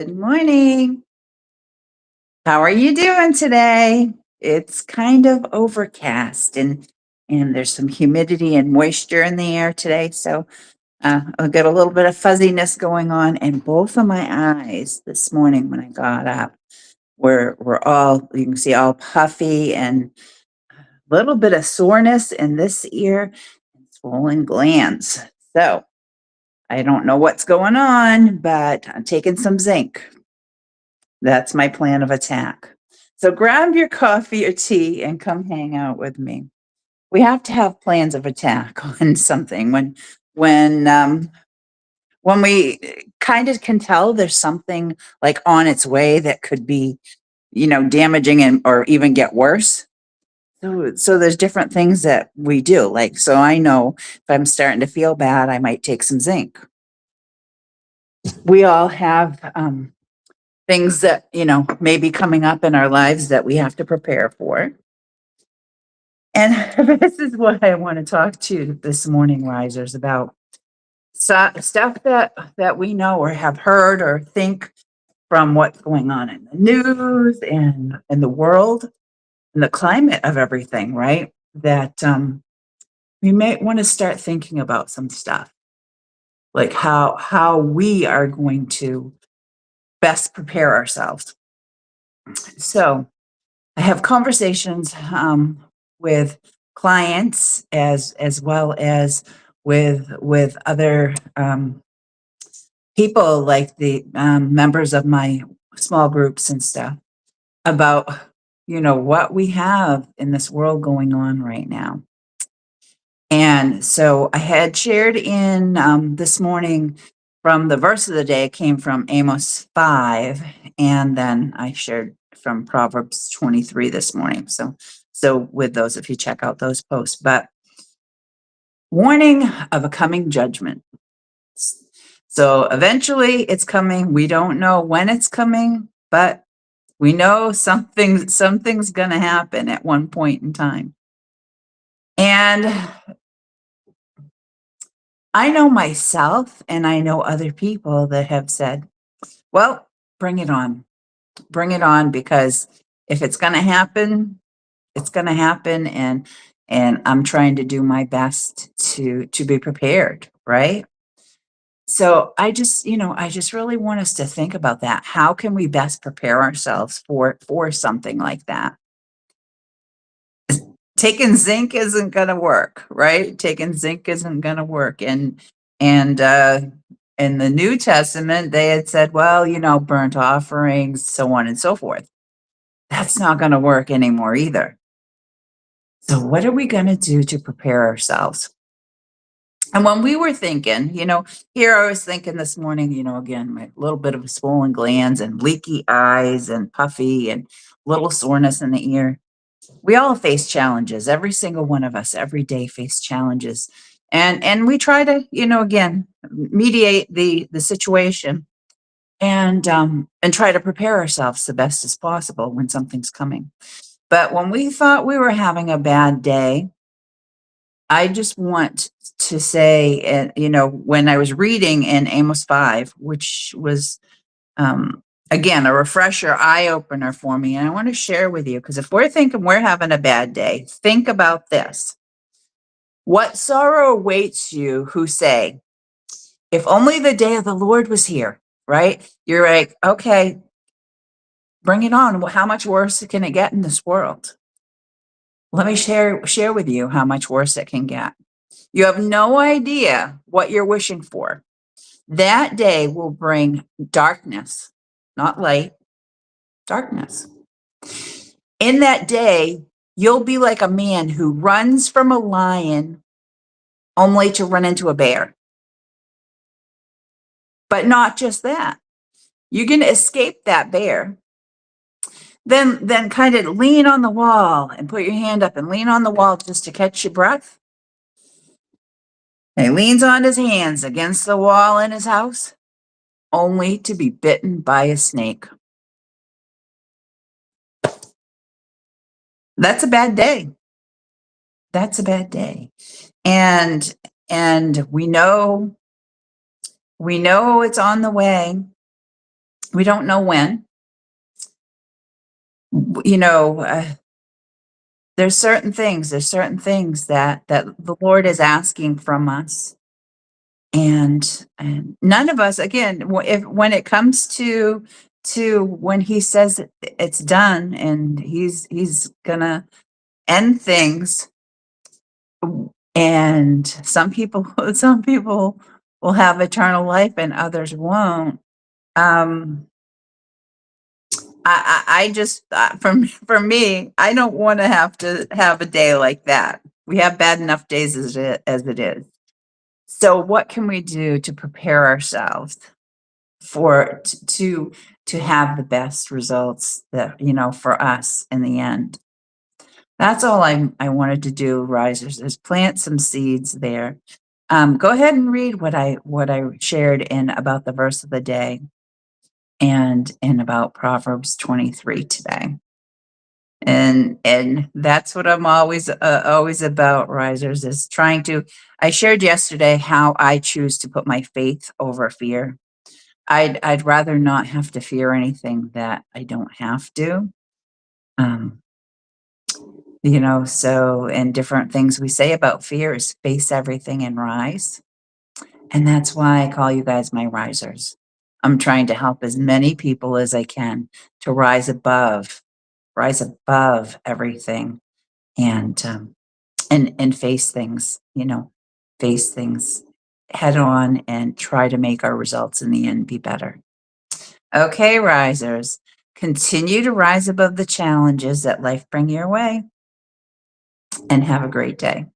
Good morning. How are you doing today? It's kind of overcast and there's some humidity and moisture in the air today, so I've got a little bit of fuzziness going on, and both of my eyes this morning when I got up were all, you can see, all puffy and a little bit of soreness in this ear and swollen glands. So I don't know what's going on, but I'm taking some zinc. That's my plan of attack. So grab your coffee or tea and come hang out with me. We have to have plans of attack on something when um when we kind of can tell there's something like on its way that could be, damaging and or even get worse. So there's different things that we do. Like, so I know if I'm starting to feel bad, I might take some zinc. We all have things that, may be coming up in our lives that we have to prepare for. And this is what I want to talk to you this morning, risers, about stuff that we know or have heard or think from what's going on in the news and in the world and the climate of everything, right? That we may want to start thinking about some stuff, like how we are going to best prepare ourselves. So I have conversations with clients as well as with other people, like the members of my small groups and stuff, about what we have in this world going on right now. And so I had shared in this morning from the verse of the day. It came from Amos 5, and then I shared from Proverbs 23 this morning. So with those, if you check out those posts, but warning of a coming judgment. So eventually it's coming. We don't know when it's coming, but we know something's going to happen at one point in time. And I know myself and I know other people that have said, well, bring it on. Bring it on, because if it's going to happen, it's going to happen, and I'm trying to do my best to be prepared, right? So I just really want us to think about that. How can we best prepare ourselves for something like that? Taking zinc isn't going to work, right? Taking zinc isn't going to work. And in the New Testament, they had said, well, burnt offerings, so on and so forth. That's not going to work anymore either. So what are we going to do to prepare ourselves? And when we were thinking, here I was thinking this morning, again, my little bit of swollen glands and leaky eyes and puffy and little soreness in the ear. We all face challenges. Every single one of us every day face challenges. And we try to, again, mediate the situation and try to prepare ourselves the best as possible when something's coming. But when we thought we were having a bad day, I just want to say, when I was reading in Amos 5, which was, again, a refresher, eye opener for me, and I want to share with you, because if we're thinking we're having a bad day, think about this. What sorrow awaits you who say, if only the day of the Lord was here, right? You're like, okay, bring it on. How much worse can it get in this world? Let me share with you how much worse it can get. You have no idea what you're wishing for. That day will bring darkness, not light, darkness. In that day, you'll be like a man who runs from a lion only to run into a bear. But not just that. You're going to escape that bear. Then kind of lean on the wall and put your hand up and lean on the wall just to catch your breath. And he leans on his hands against the wall in his house, only to be bitten by a snake. That's a bad day. That's a bad day. And we know it's on the way. We don't know when. You know, there's certain things that the Lord is asking from us. And none of us, again, if when it comes to when he says it's done and he's gonna end things, and some people some people will have eternal life and others won't. um I just for me, I don't want to have a day like that. We have bad enough days as it is. So what can we do to prepare ourselves for to have the best results that, for us in the end? That's all I wanted to do, risers, is plant some seeds there. Go ahead and read what I shared in about the verse of the day and in about Proverbs 23 today. And that's what I'm always about, risers, is trying to. I shared yesterday how I choose to put my faith over fear. I'd rather not have to fear anything that I don't have to. Um, so, and different things we say about fear is face everything and rise. And that's why I call you guys my risers. I'm trying to help as many people as I can to rise above everything, and and face things, face things head on and try to make our results in the end be better. Okay, risers, continue to rise above the challenges that life bring your way, and have a great day.